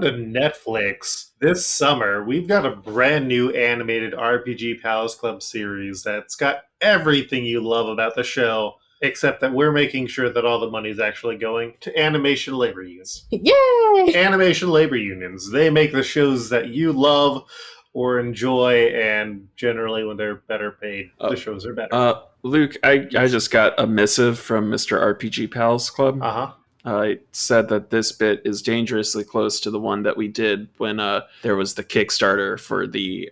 To Netflix this summer, we've got a brand new animated RPG Pals Club series that's got everything you love about the show, except that we're making sure that all the money is actually going to animation labor unions. Yay! Animation labor unions. They make the shows that you love or enjoy, and generally, when they're better paid, the shows are better. Luke, I just got a missive from Mr. RPG Pals Club. Uh-huh. It said that this bit is dangerously close to the one that we did when there was the Kickstarter for the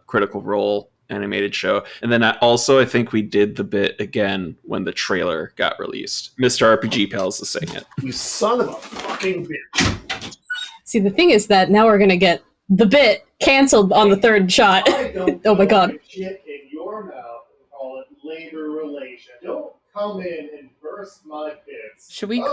Critical Role animated show. And then I think we did the bit again when the trailer got released. Mr. RPG Pals is saying it. You son of a fucking bitch. See, the thing is that now we're going to get the bit canceled on the third shot. Oh my god. Shit in your mouth and call it labor relation. Don't come in and burst my bits. Should we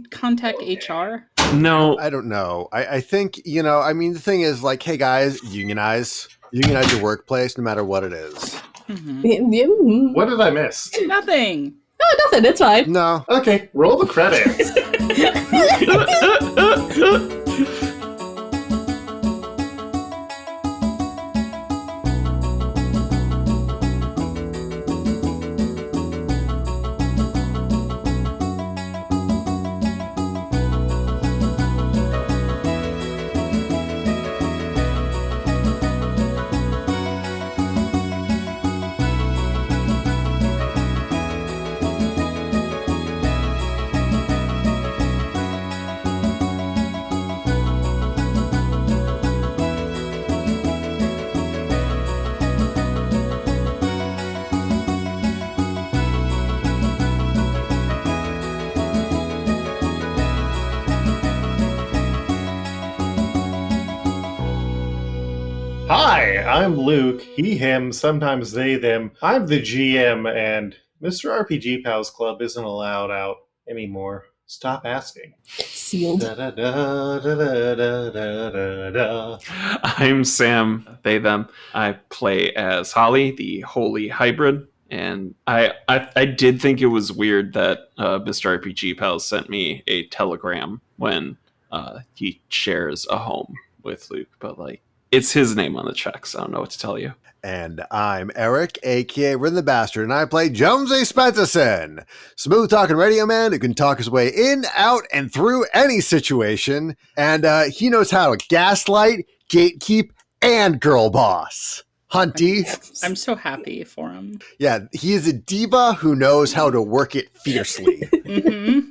contact HR? No. I don't know. I think, the thing is like, hey guys, unionize your workplace no matter what it is. Mm-hmm. What did I miss? Nothing. Oh, nothing. It's fine. No. Okay, roll the credits. Hi, I'm Luke, he, him, sometimes they, them. I'm the GM, and Mr. RPG Pals Club isn't allowed out anymore. Stop asking. Sealed. I'm Sam, they, them. I play as Holly, the holy hybrid. And I did think it was weird that Mr. RPG Pals sent me a telegram when he shares a home with Luke, but it's his name on the check, so I don't know what to tell you. And I'm Eric, a.k.a. Rin the Bastard, and I play Jonesy Spencerson, smooth-talking radio man who can talk his way in, out, and through any situation, and he knows how to gaslight, gatekeep, and girl boss. Hunty. I'm so happy for him. Yeah, he is a diva who knows how to work it fiercely. Mm-hmm.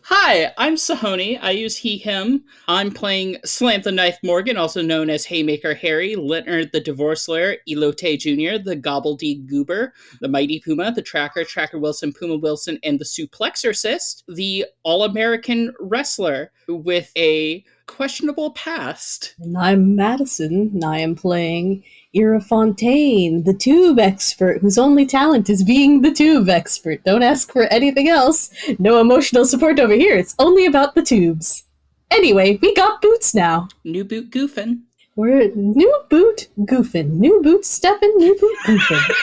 Hi, I'm Sahoni. I use he, him. I'm playing Slam the Knife Morgan, also known as Haymaker Harry, Leonard the Divorce Lawyer, Elote Jr., the Gobbledy Goober, the Mighty Puma, the Tracker Wilson, Puma Wilson, and the Suplexorcist, the All-American Wrestler with a questionable past. And I'm Madison, and I am playing Ira Fontaine, the tube expert, whose only talent is being the tube expert. Don't ask for anything else. No emotional support over here. It's only about the tubes. Anyway, we got boots now. New boot Goofin. We're new boot Goofin. New boot steppin', new boot Goofin.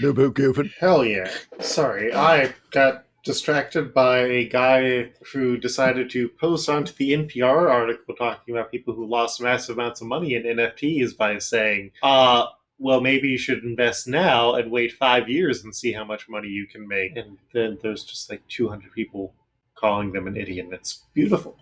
New boot Goofin. Hell yeah. Sorry, I got distracted by a guy who decided to post onto the NPR article talking about people who lost massive amounts of money in NFTs by saying, well, maybe you should invest now and wait 5 years and see how much money you can make. And then there's just 200 people calling them an idiot. It's beautiful.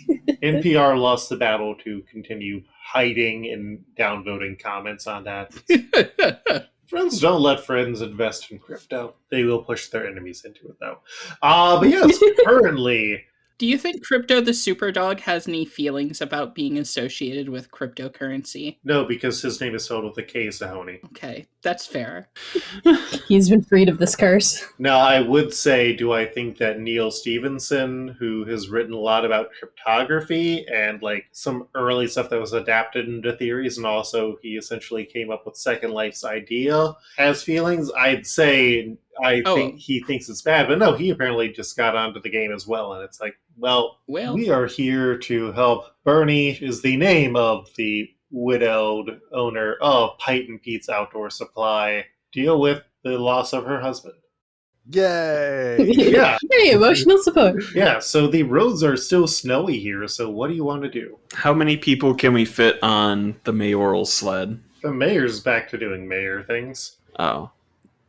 NPR lost the battle to continue hiding and downvoting comments on that. Friends don't let friends invest in crypto. They will push their enemies into it, though. But yes, currently... Do you think Crypto the Superdog has any feelings about being associated with cryptocurrency? No, because his name is spelled with a K, Sahoni. Okay, that's fair. He's been freed of this curse. Now, I would say, do I think that Neil Stephenson, who has written a lot about cryptography and some early stuff that was adapted into theories, and also he essentially came up with Second Life's idea, has feelings? I'd say I think he thinks it's bad, but no, he apparently just got onto the game as well, and it's well, we are here to help. Bernie is the name of the widowed owner of Piton Pete's Outdoor Supply, deal with the loss of her husband. Yay! Yeah. Very emotional support. Yeah, so the roads are still snowy here, so what do you want to do? How many people can we fit on the mayoral sled? The mayor's back to doing mayor things. Oh,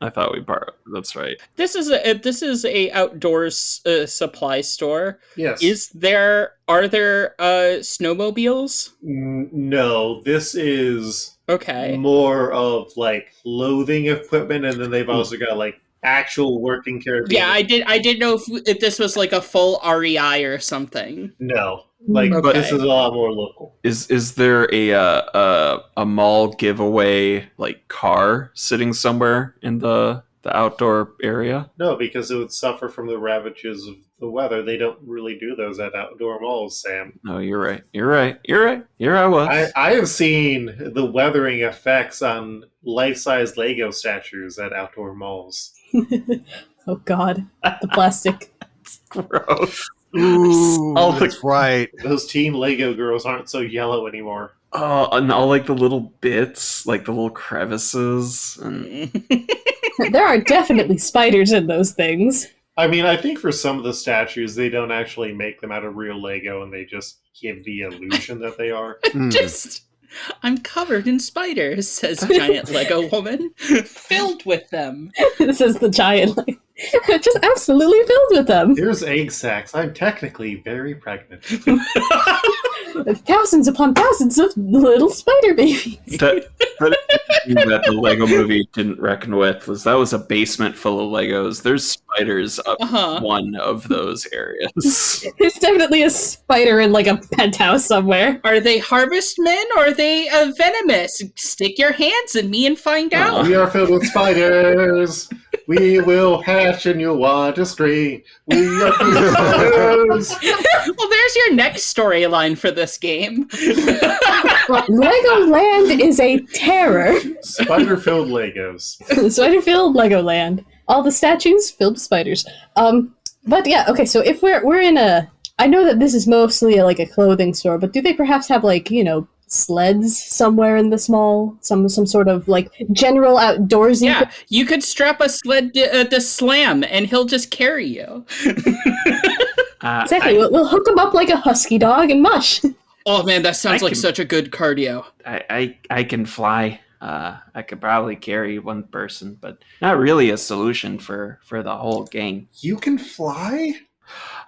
I thought we borrowed. That's right. This is a outdoors supply store. Yes. Are there snowmobiles? No, this is Okay. more of like clothing equipment, and then they've also got like actual working carabiners. Yeah, I didn't know if this was like a full REI or something. No, like Okay. this is a lot more local. Is there a mall giveaway like car sitting somewhere in the outdoor area? No, because it would suffer from the ravages of the weather. They don't really do those at outdoor malls, Sam. No, you're right. You're right. You're right. Here I was. I have seen the weathering effects on life-size Lego statues at outdoor malls. Oh God, the plastic. Gross. Ooh, All the- that's right. Those teen Lego girls aren't so yellow anymore. Oh, and all like the little bits, like the little crevices, and There are definitely spiders in those things. I mean, I think for some of the statues, they don't actually make them out of real Lego, and they just give the illusion that they are. I'm covered in spiders, says giant Lego woman, filled with them. This is the giant, like, just absolutely filled with them. Here's egg sacs. I'm technically very pregnant. Thousands upon thousands of little spider babies. that the Lego movie didn't reckon with was a basement full of Legos. There's spiders up one of those areas. There's definitely a spider in like a penthouse somewhere. Are they harvest men or are they venomous? Stick your hands in me and find out. We are filled with spiders. We will hatch and you'll want to scream. We are filled with spiders. Well, there's your next storyline for this game. Legoland is a terror. Spider-filled Legos. Spider-filled Legoland. All the statues filled with spiders. But yeah, okay. So if we're in a, I know that this is mostly like a clothing store, but do they perhaps have like sleds somewhere in this mall? Some sort of like general outdoorsy. Yeah, you could strap a sled to Slam and he'll just carry you. Exactly. We'll hook him up like a husky dog and mush. Oh man, that sounds like such a good cardio. I can fly. I could probably carry one person, but not really a solution for the whole gang. You can fly?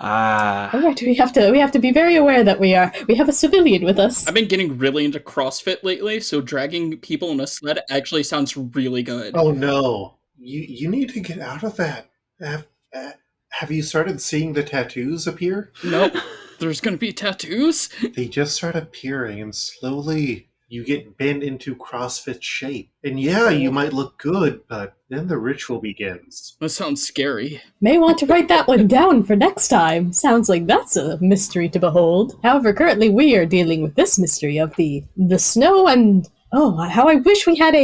All right, we have to be very aware that we have a civilian with us. I've been getting really into CrossFit lately, so dragging people in a sled actually sounds really good. Oh no. You need to get out of that. Have you started seeing the tattoos appear? Nope. There's gonna be tattoos? They just start appearing, and slowly you get bent into CrossFit shape. And yeah, you might look good, but then the ritual begins. That sounds scary. May want to write that one down for next time. Sounds like that's a mystery to behold. However, currently we are dealing with this mystery of the snow and how I wish we had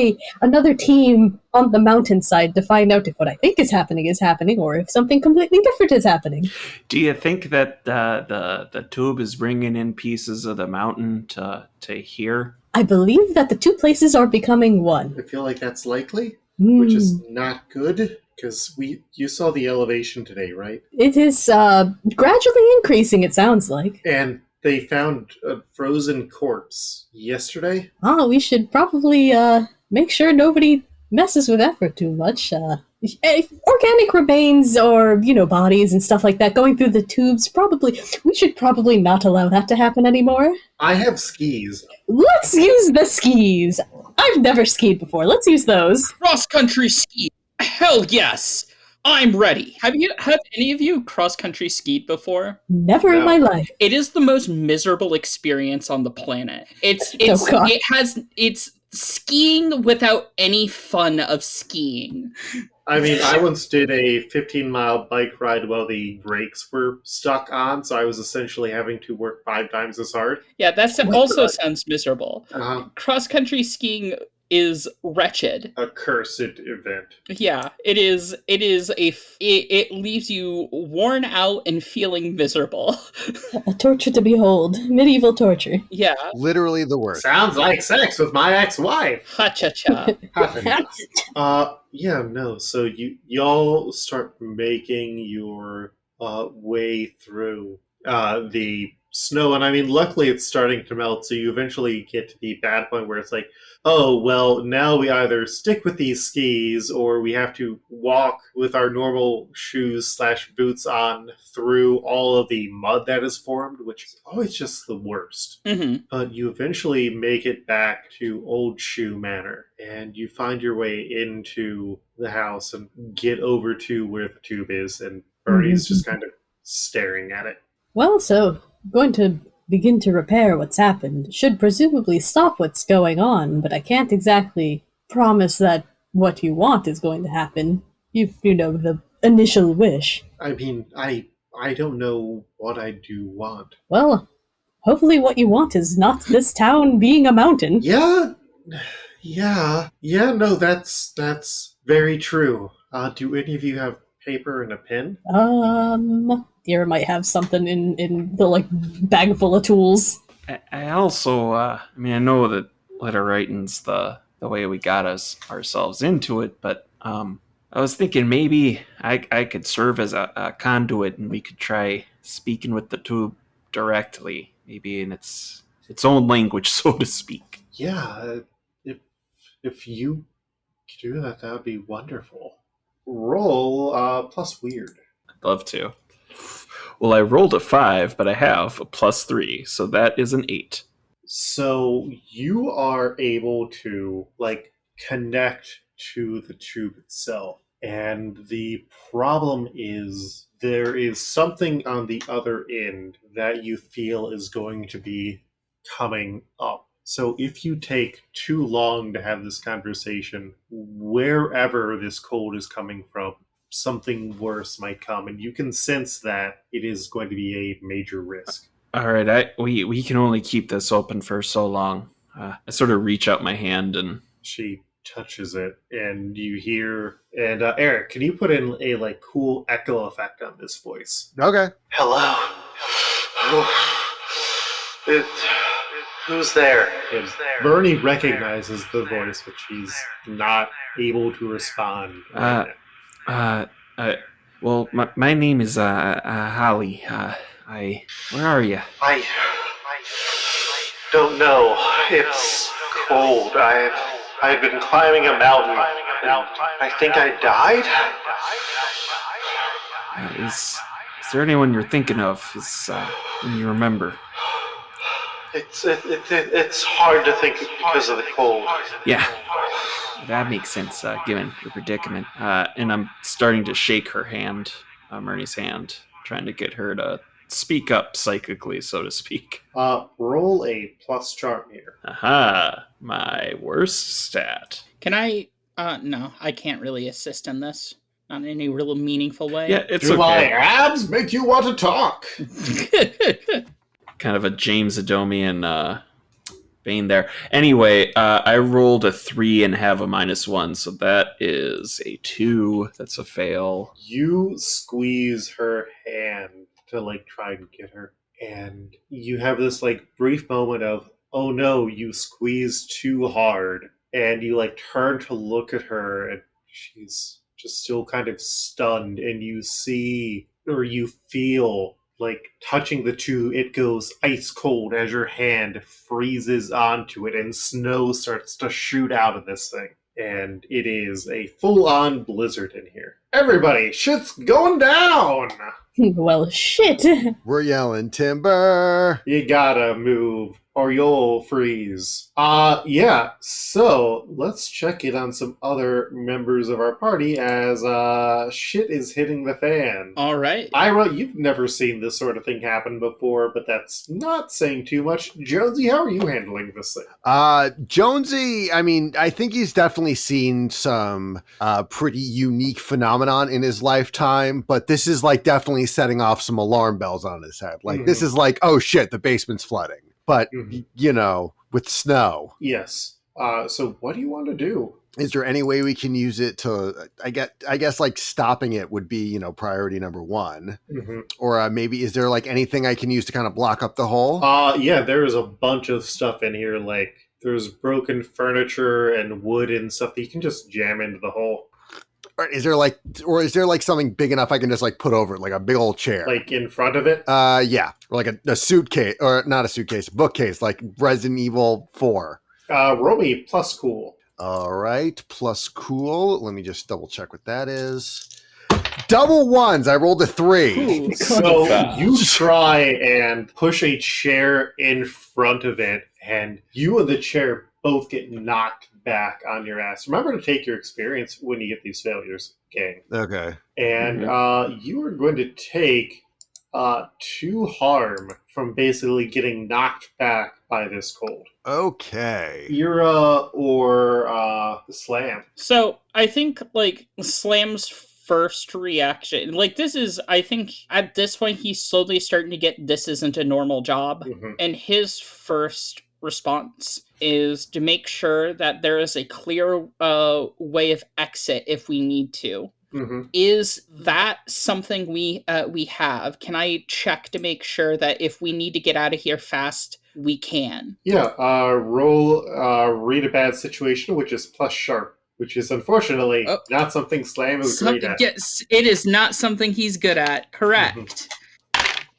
another team on the mountainside to find out if what I think is happening, or if something completely different is happening. Do you think that the tube is bringing in pieces of the mountain to here? I believe that the two places are becoming one. I feel like that's likely, which is not good, because you saw the elevation today, right? It is gradually increasing, it sounds like. And they found a frozen corpse yesterday. We should probably make sure nobody messes with that for too much. Organic remains or, bodies and stuff like that going through the tubes, we should probably not allow that to happen anymore. I have skis. Let's use the skis! I've never skied before. Let's use those. Cross-country ski. Hell yes. I'm ready. Have any of you cross-country skied before? Never in my life. It is the most miserable experience on the planet. It's skiing without any fun of skiing. I mean, I once did a 15-mile bike ride while the brakes were stuck on, so I was essentially having to work 5 times as hard. Yeah, that also sounds miserable. Uh-huh. Cross-country skiing is wretched. A cursed event. Yeah, it is. It leaves you worn out and feeling miserable. A torture to behold. Medieval torture. Yeah, Literally the worst. Sounds like sex with my ex-wife. ha cha cha. Yeah, no. So y'all start making your way through the snow, and I mean, luckily it's starting to melt. So you eventually get to the bad point where it's like, oh well, now we either stick with these skis or we have to walk with our normal shoes / boots on through all of the mud that is formed, which is always just the worst. Hmm. But you eventually make it back to Old Shoe Manor, and you find your way into the house and get over to where the tube is, and Bernie's just kind of staring at it. Well, so, going to begin to repair what's happened. Should presumably stop what's going on, but I can't exactly promise that what you want is going to happen. You know, the initial wish. I mean, I don't know what I do want. Well, hopefully what you want is not this town being a mountain. Yeah, no, that's very true. Do any of you have paper and a pen? Deer might have something in the, like, bag full of tools. I also, I know that letter writing's the way we got ourselves into it, but I was thinking maybe I could serve as a conduit, and we could try speaking with the tube directly, maybe in its own language, so to speak. Yeah, if you could do that, that would be wonderful. Roll plus weird. I'd love to. Well, I rolled a 5, but I have a +3, so that is an 8. So you are able to, like, connect to the tube itself. And the problem is there is something on the other end that you feel is going to be coming up. So if you take too long to have this conversation, wherever this cold is coming from, something worse might come, and you can sense that it is going to be a major risk. All right, we can only keep this open for so long. I sort of reach out my hand and She touches it, and you hear. And Eric, can you put in a like cool echo effect on this voice? Okay. Hello. Who's there? And Bernie recognizes the voice, but she's not able to respond. Right now. Well, my name is Holly. Where are you? I don't know. It's cold. I've been climbing a mountain. I think I died. Is there anyone you're thinking of? When you remember? It's hard to think because of the cold. Yeah, that makes sense, given your predicament. And I'm starting to shake her hand, Myrnie's hand, trying to get her to speak up psychically, so to speak. Roll a plus charm here. Aha, my worst stat. Can I? No, I can't really assist in this. Not in any real meaningful way. Yeah, it's Do my okay. abs make you want to talk? Kind of a James Adomian vein there. Anyway, I rolled a 3 and have a -1, so that is a 2. That's a fail. You squeeze her hand to like try and get her, and you have this like brief moment of, oh no, you squeezed too hard, and you like turn to look at her, and she's just still kind of stunned, and you see or you feel like touching the tube, it goes ice cold as your hand freezes onto it, and snow starts to shoot out of this thing. And it is a full-on blizzard in here. Everybody, shit's going down! Well, shit. We're yelling timber. You gotta move, or you'll freeze. Yeah, so let's check in on some other members of our party as shit is hitting the fan. All right. Ira, you've never seen this sort of thing happen before, but that's not saying too much. Jonesy, how are you handling this thing? Jonesy, I mean, I think he's definitely seen some pretty unique phenomenon in his lifetime, but this is like definitely setting off some alarm bells on his head. Like, this is like, oh shit, the basement's flooding. But, you know, with snow. Yes. So what do you want to do? Is there any way we can use it to? I guess like stopping it would be priority number one. Mm-hmm. Or maybe is there like anything I can use to kind of block up the hole? Yeah, there is a bunch of stuff in here. Like there's broken furniture and wood and stuff that you can just jam into the hole. Or is there like something big enough I can just like put over it, like a big old chair? Like in front of it? Yeah, or like a suitcase, or not a suitcase, a bookcase, like Resident Evil 4. Roll me plus cool. All right, plus cool. Let me just double check what that is. Double ones. I rolled a 3. Ooh. So you try and push a chair in front of it, and you and the chair both get knocked back on your ass. Remember to take your experience when you get these failures, gang. Okay. And you are going to take 2 harm from basically getting knocked back by this cold. Okay. Ira or Slam. So I think like Slam's first reaction, like this is, I think at this point he's slowly starting to get this isn't a normal job, and his first response is to make sure that there is a clear way of exit if we need to. Is that something we have? Can I check to make sure that if we need to get out of here fast, we can? Yeah, roll read a bad situation, which is plus sharp, which is unfortunately not something Slam is great at. Yes, it is not something he's good at. Correct.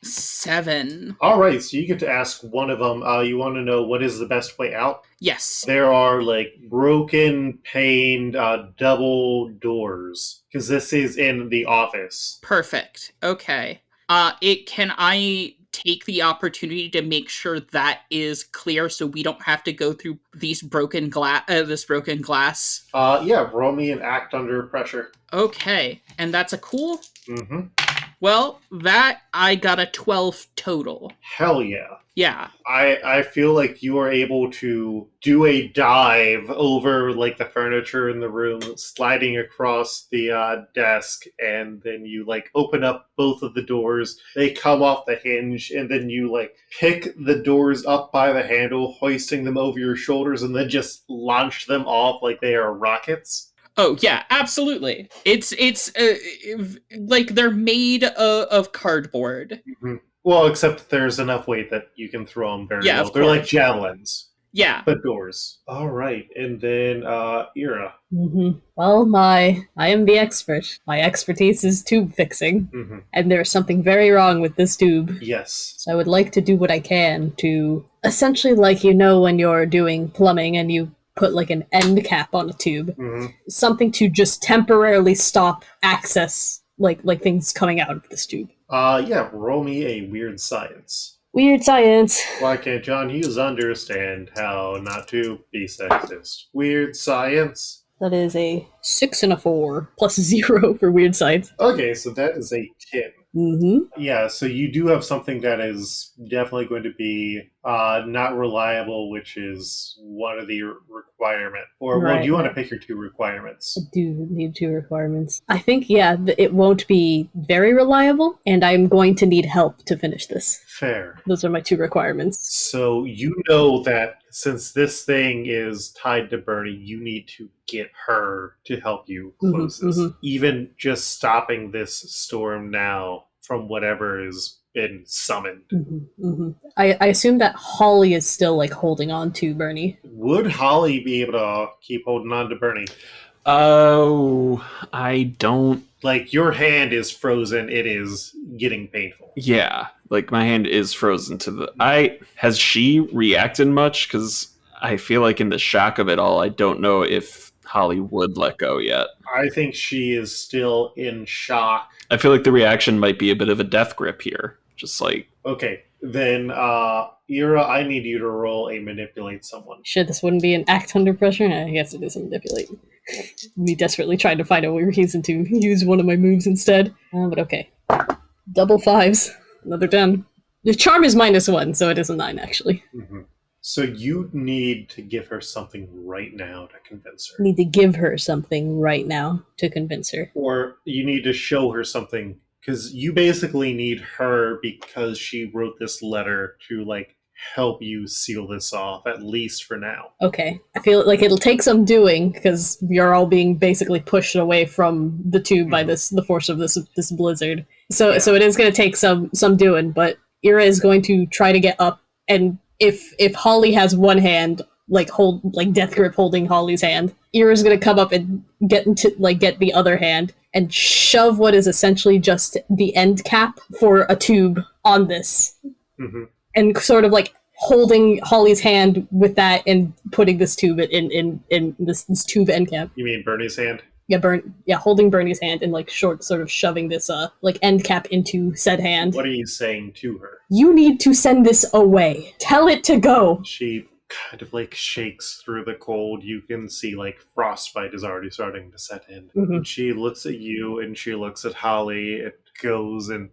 7. All right, so you get to ask one of them. You want to know what is the best way out? Yes. There are like broken, paned, double doors because this is in the office. Perfect. Okay. Can I take the opportunity to make sure that is clear so we don't have to go through these broken this broken glass? Yeah, roll me and act under pressure. Okay, and that's a cool? Mm-hmm. Well, that I got a 12 total. Hell yeah. Yeah. I feel like you are able to do a dive over like the furniture in the room, sliding across the desk, and then you like open up both of the doors. They come off the hinge, and then you like pick the doors up by the handle, hoisting them over your shoulders, and then just launch them off like they are rockets. Oh yeah, absolutely. It's like they're made of cardboard. Mm-hmm. Well, except there's enough weight that you can throw them very low. They're like javelins. Yeah. But doors. All right, and then Ira. Well, I am the expert. My expertise is tube fixing, and there's something very wrong with this tube. Yes. So I would like to do what I can to essentially, like when you're doing plumbing and you put like an end cap on a tube, something to just temporarily stop access, like things coming out of this tube. Yeah, roll me a weird science. Weird science. Why can't John Hughes understand how not to be sexist? Weird science. That is a 6 and a 4 plus 0 for weird science. Okay, so that is a 10. Yeah, so you do have something that is definitely going to be not reliable, which is one of the requirements. Or well, do you want to pick your 2 requirements? I do need 2 requirements. I think, it won't be very reliable, and I'm going to need help to finish this. Fair. Those are my 2 requirements. So you know that since this thing is tied to Bernie, you need to get her to help you close this. Even just stopping this storm now from whatever has been summoned. I assume that Holly is still like holding on to Bernie. Would Holly be able to keep holding on to Bernie? Oh, I don't. Like, your hand is frozen. It is getting painful. Yeah, like my hand is frozen to the... Has she reacted much? Because I feel like in the shock of it all, I don't know if Holly would let go yet. I think she is still in shock. I feel like the reaction might be a bit of a death grip here. Just like... Okay, then, Ira, I need you to roll a manipulate someone. Shit, this wouldn't be an act under pressure? I guess it is a manipulate. Me desperately trying to find a reason to use one of my moves instead. But okay. Double 5s. Another 10. The charm is -1, so it is a 9, actually. So you need to give her something right now to convince her. Need to give her something right now to convince her. Or you need to show her something, because you basically need her because she wrote this letter to, like, help you seal this off, at least for now. Okay. I feel like it'll take some doing because you're all being basically pushed away from the tube by the force of this blizzard. So it is going to take some doing, but Ira is going to try to get up, and if Holly has one hand like death grip holding Holly's hand, Ira's going to come up and get the other hand and shove what is essentially just the end cap for a tube on this. Mm-hmm. And sort of like holding Holly's hand with that and putting this tube in this tube end cap. You mean Bernie's hand? Yeah, holding Bernie's hand and like sort of shoving this like end cap into said hand. What are you saying to her? You need to send this away. Tell it to go. She kind of like shakes through the cold. You can see like frostbite is already starting to set in. Mm-hmm. She looks at you and she looks at Holly. It goes and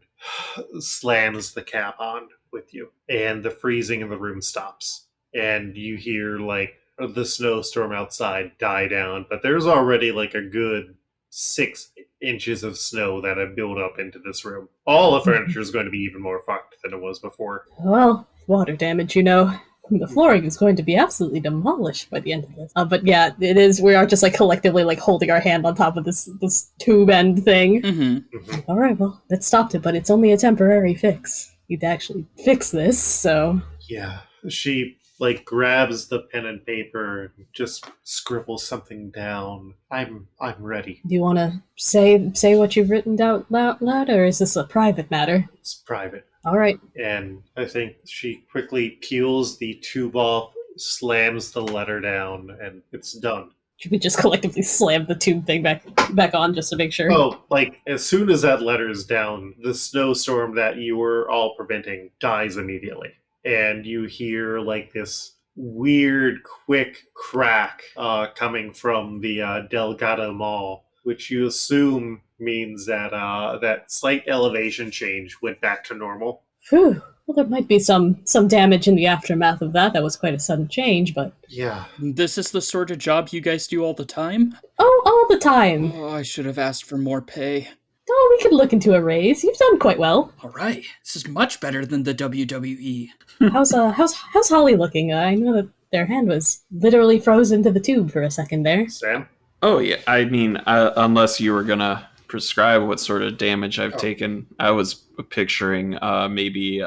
slams the cap on with you, and the freezing in the room stops, and you hear like the snowstorm outside die down, but there's already like a good 6 inches of snow that have built up into this room. All the furniture is going to be even more fucked than it was before. Well, water damage, the flooring is going to be absolutely demolished by the end of this. But yeah, it is. We are just like collectively like holding our hand on top of this tube end thing. Mm-hmm. All right, well, that stopped it, but it's only a temporary fix. You'd actually fix this, so... Yeah, she like grabs the pen and paper and just scribbles something down. I'm ready. Do you want to say what you've written out loud, or is this a private matter? It's private. All right. And I think she quickly peels the tube off, slams the letter down, and it's done. Should we just collectively slam the tube thing back on just to make sure? Oh, like, as soon as that letter is down, the snowstorm that you were all preventing dies immediately. And you hear, like, this weird, quick crack coming from the Delgado Mall, which you assume means that that slight elevation change went back to normal. Phew. Well, there might be some damage in the aftermath of that. That was quite a sudden change, but... Yeah. This is the sort of job you guys do all the time? Oh, all the time. Oh, I should have asked for more pay. Oh, we could look into a raise. You've done quite well. All right. This is much better than the WWE. How's Holly looking? I know that their hand was literally frozen to the tube for a second there. Sam? Oh, yeah. I mean, unless you were going to prescribe what sort of damage I've taken, I was picturing maybe...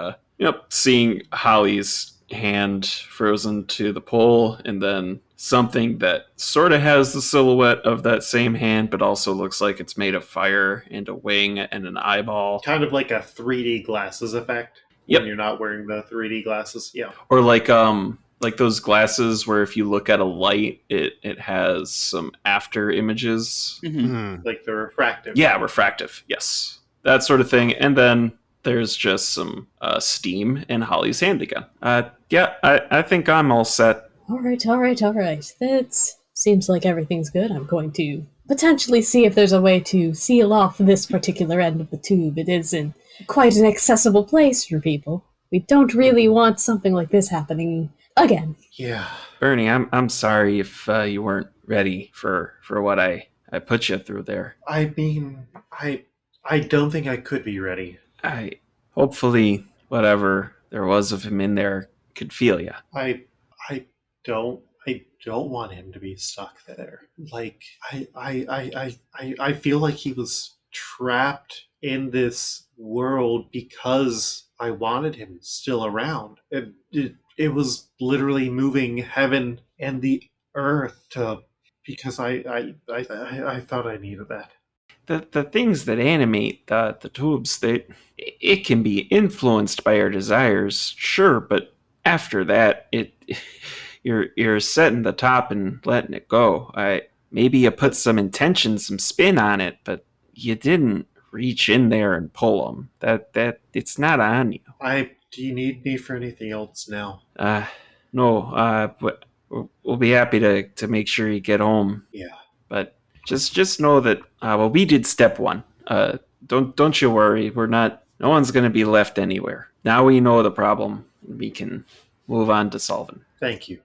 seeing Holly's hand frozen to the pole, and then something that sort of has the silhouette of that same hand, but also looks like it's made of fire, and a wing and an eyeball. Kind of like a 3D glasses effect. Yep. When you're not wearing the 3D glasses. Yeah. Or like those glasses where if you look at a light, it has some after images. Mm-hmm. Like the refractive. Yeah, refractive. Yes. That sort of thing. And then there's just some steam in Holly's hand again. I think I'm all set. All right. That seems like everything's good. I'm going to potentially see if there's a way to seal off this particular end of the tube. It is in quite an accessible place for people. We don't really want something like this happening again. Yeah. Bernie, I'm sorry if you weren't ready for what I put you through there. I mean, I don't think I could be ready. Hopefully whatever there was of him in there could feel you. I don't want him to be stuck there. Like I feel like he was trapped in this world because I wanted him still around. It was literally moving heaven and the earth because I thought I needed that. The things that animate the tubes, it can be influenced by our desires, sure, but after that, you're setting the top and letting it go. Maybe you put some intention, some spin on it, but you didn't reach in there and pull them. That it's not on you. Do you need me for anything else now? No. But we'll be happy to make sure you get home. Yeah. But just know that we did step one. Don't you worry. No one's going to be left anywhere. Now we know the problem. We can move on to solving. Thank you.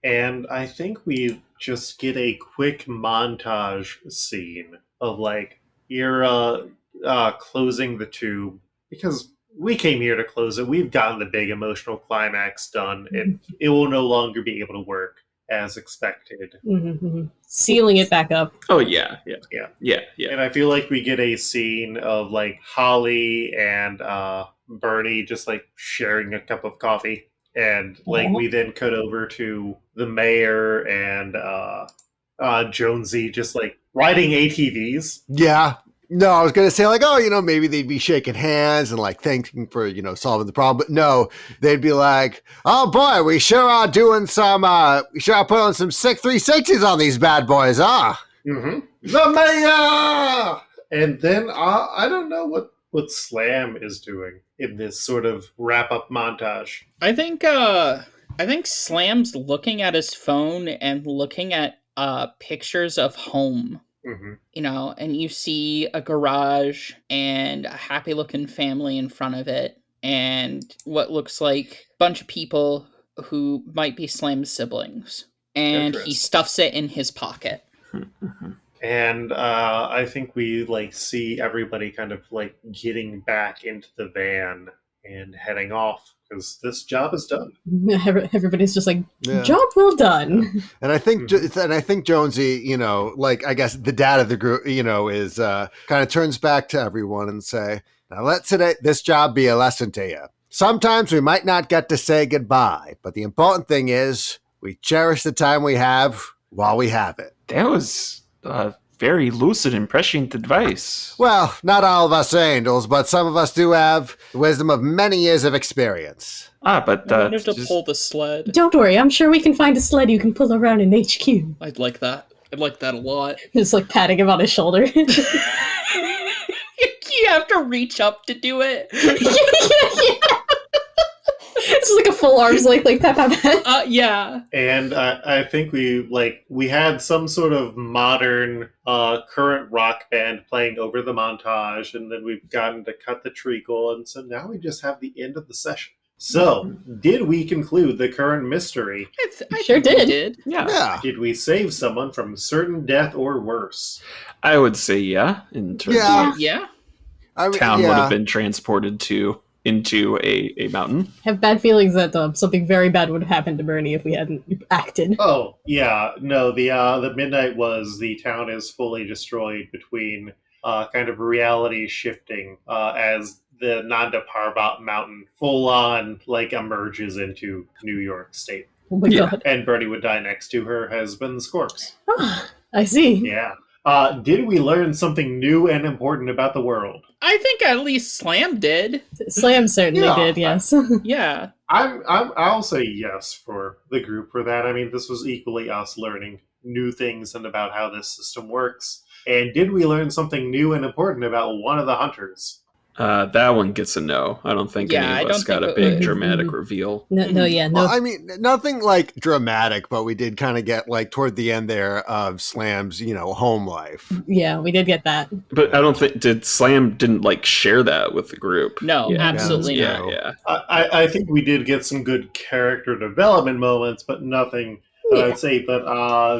And I think we just get a quick montage scene of like Ira closing the tube, because we came here to close it. We've gotten the big emotional climax done. It will no longer be able to work as expected. Sealing it back up. Oh yeah. And I feel like we get a scene of like Holly and Bernie just like sharing a cup of coffee, and like we then cut over to the mayor and Jonesy just like riding ATVs. Yeah. No, I was going to say, like, oh, maybe they'd be shaking hands and, like, thanking for, solving the problem. But no, they'd be like, oh, boy, we sure are doing we sure are putting some sick 360s on these bad boys, huh? The mayor! And then I don't know what Slam is doing in this sort of wrap-up montage. I think Slam's looking at his phone and looking at pictures of home. And you see a garage and a happy looking family in front of it, and what looks like a bunch of people who might be Slam's siblings. And he stuffs it in his pocket. And I think we like see everybody kind of like getting back into the van and heading off because this job is done. Everybody's just like, job well done. And I think, Jonesy, like I guess the dad of the group, is kind of turns back to everyone and say, now let this job be a lesson to you. Sometimes we might not get to say goodbye, but the important thing is we cherish the time we have while we have it. That was very lucid and prescient advice. Well, not all of us angels, but some of us do have the wisdom of many years of experience. But I have to pull the sled. Don't worry, I'm sure we can find a sled you can pull around in HQ. I'd like that. I'd like that a lot. Just like patting him on his shoulder. You have to reach up to do it. Yeah. It's like a full arm's length, like pat, pat, pat. Yeah. And I think we had some sort of modern current rock band playing over the montage, and then we've gotten to cut the treacle, and so now we just have the end of the session. So, did we conclude the current mystery? I sure think we did. Yeah. Did we save someone from certain death or worse? I would say yeah. In terms of Yeah. I mean, town would have been transported into a mountain. Have bad feelings that something very bad would have happened to Bernie if we hadn't acted. Oh, yeah. No, the midnight was the town is fully destroyed between kind of reality shifting as the Nanda Parbat mountain full on like emerges into New York State. Oh my god. And Bernie would die next to her husband's corpse. I see. Yeah. Did we learn something new and important about the world? I think at least Slam did. Slam certainly did, yes. Yeah. I'll say yes for the group for that. I mean, this was equally us learning new things and about how this system works. And did we learn something new and important about one of the hunters? That one gets a no. I don't think any of us got a big dramatic reveal. No. Well, I mean, nothing like dramatic, but we did kind of get like toward the end there of Slam's, home life. Yeah, we did get that. But I don't think Slam didn't like share that with the group. No, absolutely not. Yeah. I think we did get some good character development moments, but nothing that I'd say. But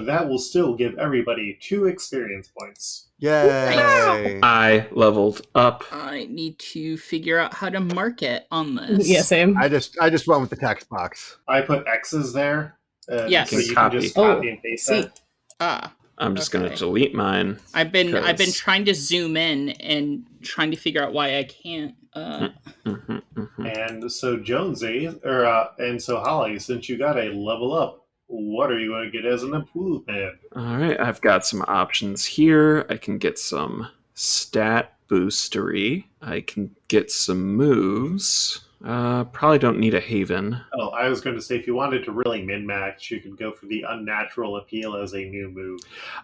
that will still give everybody 2 experience points. Yay! I leveled up. I need to figure out how to mark it on this. Yeah, same. I just went with the text box. I put X's there. Yes. So you Copy. can just copy and paste that. I'm just gonna delete mine. I've been trying to zoom in and trying to figure out why I can't. And so Jonesy, and so Holly, since you got a level up, what are you going to get as an improvement? All right, I've got some options here. I can get some stat boostery. I can get some moves. Probably don't need a Haven. Oh, I was going to say, if you wanted to really min-max, you could go for the Unnatural Appeal as a new move.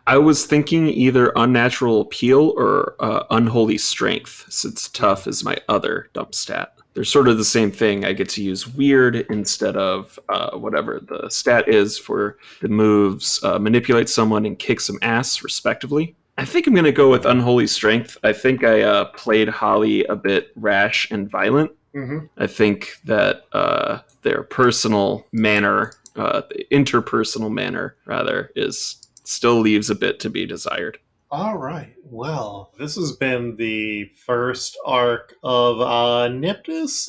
I was thinking either Unnatural Appeal or Unholy Strength, since Tough is my other dump stat. They're sort of the same thing. I get to use Weird instead of whatever the stat is for the moves, Manipulate Someone and Kick Some Ass, respectively. I think I'm going to go with Unholy Strength. I think I played Holly a bit rash and violent. Mm-hmm. I think that their personal manner, the interpersonal manner, rather, still leaves a bit to be desired. All right. Well, this has been the first arc of NYPTS.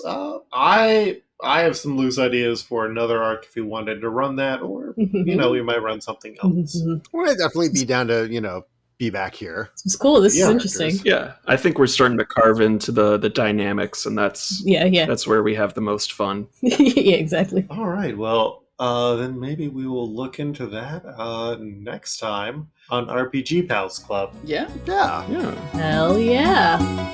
I have some loose ideas for another arc if you wanted to run that, or we might run something else. Well, I'd definitely be down to, be back here. It's cool. This is Yeah, interesting. Yeah, I think we're starting to carve into the dynamics, and that's where we have the most fun. Yeah, exactly. All right. Well, then maybe we will look into that next time on RPG Pals Club. Yeah. Yeah. Yeah. Hell yeah.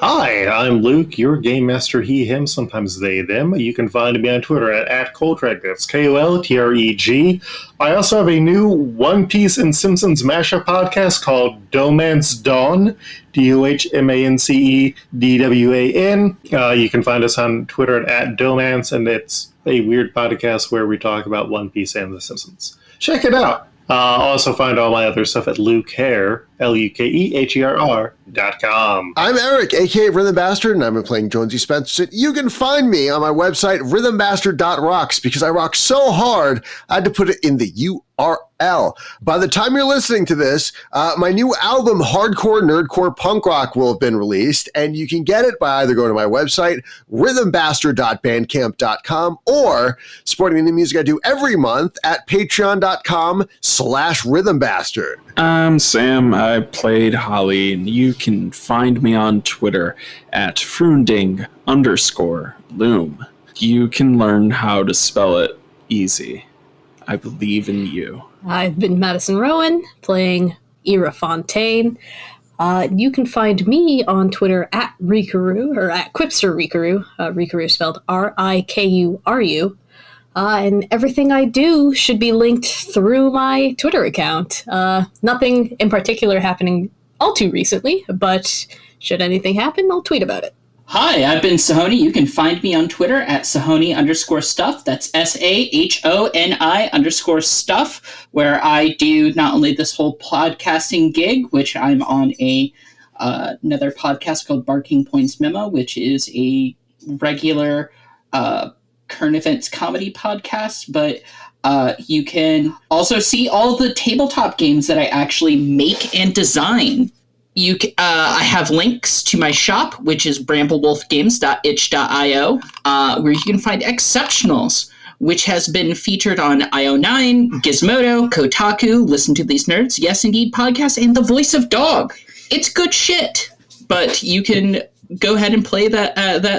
Hi, I'm Luke, your game master, he, him, sometimes they, them. You can find me on Twitter at Coltreg, that's Koltreg. I also have a new One Piece and Simpsons mashup podcast called Domance Dawn, DOHMANCEDWAN. You can find us on Twitter at Domance, and it's a weird podcast where we talk about One Piece and The Simpsons. Check it out. Also find all my other stuff at LukeHer, LukeHerr.com. I'm Eric, aka Rhythm Bastard, and I've been playing Jonesy Spencer. You can find me on my website, rhythmbastard.rocks, because I rock so hard, I had to put it in the URL. By the time you're listening to this, my new album, Hardcore Nerdcore Punk Rock, will have been released, and you can get it by either going to my website, rhythmbastard.bandcamp.com, or supporting the music I do every month at patreon.com/rhythmbastard. I'm Sam. I played Holly, and you can find me on Twitter at Frunding_Loom. You can learn how to spell it easy. I believe in you. I've been Madison Rowan, playing Ira Fontaine. You can find me on Twitter at Rikuru, or at Quipster Rikuru. Rikuru spelled Rikuru. And everything I do should be linked through my Twitter account. Nothing in particular happening all too recently, but should anything happen, I'll tweet about it. Hi, I've been Sahoni. You can find me on Twitter at Sahoni_stuff. That's SAHONI_stuff, where I do not only this whole podcasting gig, which I'm on another podcast called Barking Points Memo, which is a regular current events comedy podcast, but you can also see all the tabletop games that I actually make and design. I have links to my shop, which is bramblewolfgames.itch.io, where you can find Exceptionals, which has been featured on IO9, Gizmodo, Kotaku, Listen to These Nerds, Yes Indeed podcast, and The Voice of Dog. It's good shit, but you can go ahead and play that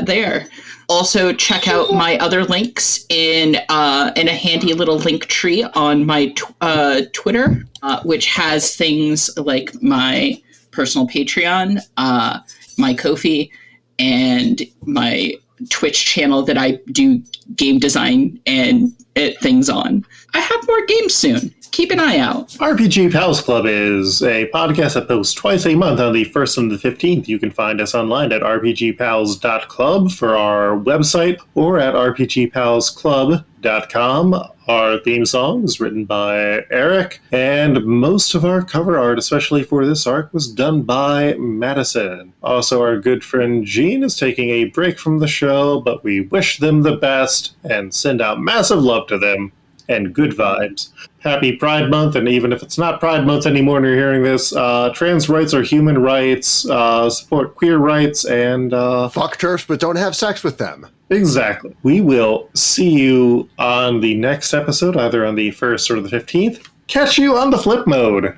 there. Also, check out my other links in a handy little link tree on my Twitter, which has things like my personal Patreon, my Ko-fi, and my Twitch channel that I do game design and things on. I have more games soon. Keep an eye out. RPG Pals Club is a podcast that posts twice a month on the 1st and the 15th. You can find us online at rpgpals.club for our website, or at rpgpalsclub.com. Our theme song is written by Eric, and most of our cover art, especially for this arc, was done by Madison. Also, our good friend Gene is taking a break from the show, but we wish them the best and send out massive love to them and good vibes. Happy Pride Month, and even if it's not Pride Month anymore and you're hearing this, trans rights are human rights, support queer rights, and Fuck TERFs, but don't have sex with them. Exactly. We will see you on the next episode, either on the 1st or the 15th. Catch you on the flip mode.